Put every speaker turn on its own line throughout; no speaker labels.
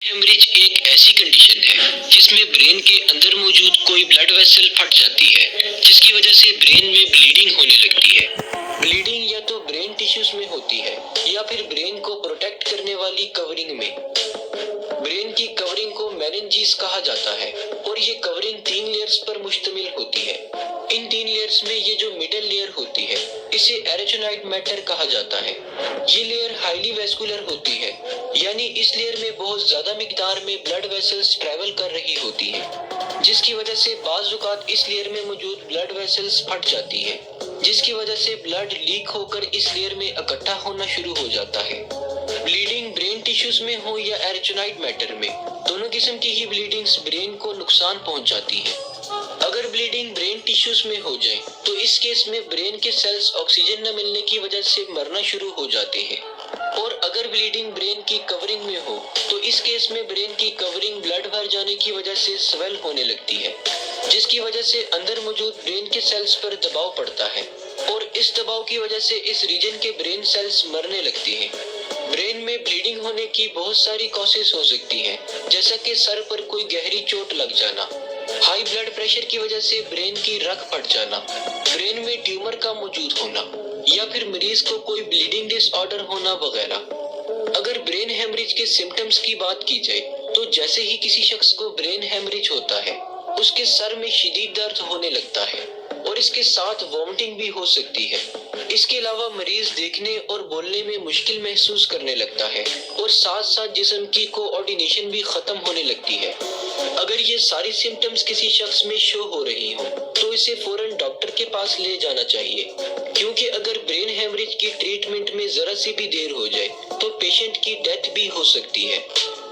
Haemorrhage एक ऐसी condition है जिसमें ब्रेन के अंदर मौजूद कोई ब्लड वेसल फट जाती है, जिसकी वजह से ब्रेन में ब्लीडिंग होने लगती है। ब्लीडिंग या तो ब्रेन टिश्यूज में होती है या फिर ब्रेन को प्रोटेक्ट करने वाली कवरिंग में। ब्रेन की कवरिंग को मेनिंजिस कहा जाता है और ये कवरिंग 3 लेयर्स पर मुश्तमिल होती है। इन 3 लेयर्स में ये जो मिडिल लेयर होती है इसे एरेचोनाइड मैटर कहा जाता है। ये लेयर हाईली वैस्कुलर होती है, यानी इस लेयर में बहुत ज्यादा मिकदार में ब्लड वेसल्स ट्रेवल कर रही होती है, जिसकी वजह से बाज़ औक़ात इस लेयर में मौजूद ब्लड वेसल्स फट जाती है, जिसकी वजह से ब्लड लीक होकर इस लेयर में इकट्ठा होना शुरू हो जाता है। ब्लीडिंग ब्रेन टिश्यूज में हो या एरेचोनाइड मैटर में, दोनों किस्म की ही ब्लीडिंग्स ब्रेन को नुकसान पहुंचाती है। अगर ब्लीडिंग ब्रेन टिश्यूज में हो जाए तो इस केस में ब्रेन के सेल्स ऑक्सीजन न मिलने की वजह से मरना शुरू हो जाते हैं। और अगर ब्लीडिंग ब्रेन की कवरिंग में हो तो इस केस में ब्रेन की कवरिंग ब्लड भर जाने की वजह से स्वेल होने लगती है, जिसकी वजह से अंदर मौजूद ब्रेन के सेल्स पर दबाव पड़ता है और इस दबाव की वजह से इस रीजन के ब्रेन सेल्स मरने लगती हैं। ब्रेन में ब्लीडिंग होने की बहुत सारी कॉजेस हो सकती हैं, जैसा कि सर पर कोई गहरी चोट लग जाना, हाई ब्लड प्रेशर की वजह से ब्रेन की रग फट जाना, ब्रेन में ट्यूमर का मौजूद होना या फिर मरीज को कोई ब्लीडिंग डिसऑर्डर होना वगैरह। अगर ब्रेन हेमरेज के सिम्टम्स की बात की जाए तो जैसे ही किसी शख्स को ब्रेन हेमरेज होता है उसके सर में शदीद दर्द होने लगता है और इसके साथ वॉमिटिंग भी हो सकती है। इसके अलावा मरीज देखने और बोलने में मुश्किल महसूस करने लगता है और साथ साथ जिस्म की कोऑर्डिनेशन भी खत्म होने लगती है। अगर ये सारी सिम्टम्स किसी शख्स में शो हो रही हो तो इसे फौरन डॉक्टर के पास ले जाना चाहिए, क्योंकि अगर ब्रेन हेमरेज की ट्रीटमेंट में जरा सी भी देर हो जाए तो पेशेंट की डेथ भी हो सकती है।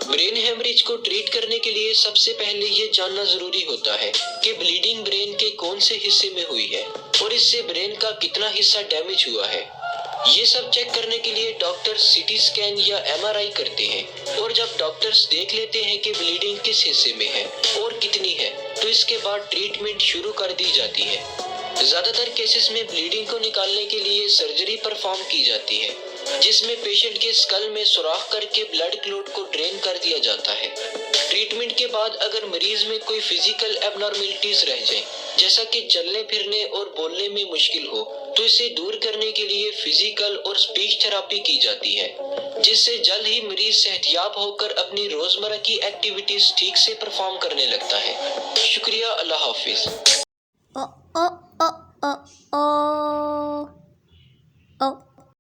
ब्रेन हेमरेज को ट्रीट करने के लिए सबसे पहले ये जानना जरूरी होता है कि ब्लीडिंग ब्रेन के कौन से हिस्से में हुई है और इससे ब्रेन का कितना हिस्सा डैमेज हुआ है। ये सब चेक करने के लिए डॉक्टर सीटी स्कैन या एमआरआई करते हैं और जब डॉक्टर्स देख लेते हैं कि ब्लीडिंग किस हिस्से में है और कितनी है तो इसके बाद ट्रीटमेंट शुरू कर दी जाती है। ज्यादातर केसेस में ब्लीडिंग को निकालने के लिए सर्जरी परफॉर्म की जाती है, जिसमें पेशेंट के स्कल में सुराख करके ब्लड क्लॉट को ड्रेन कर दिया जाता है। ट्रीटमेंट के बाद अगर मरीज में कोई फिजिकल एबनॉर्मेलिटीज रह जाए, जैसा कि चलने फिरने और बोलने में मुश्किल हो, तो इसे दूर करने के लिए फिजिकल और स्पीच थेरेपी की जाती है, जिससे जल्द ही मरीज सेहतयाब होकर अपनी रोजमर्रा की एक्टिविटीज ठीक से परफॉर्म करने लगता है। शुक्रिया, अल्लाह हाफिज।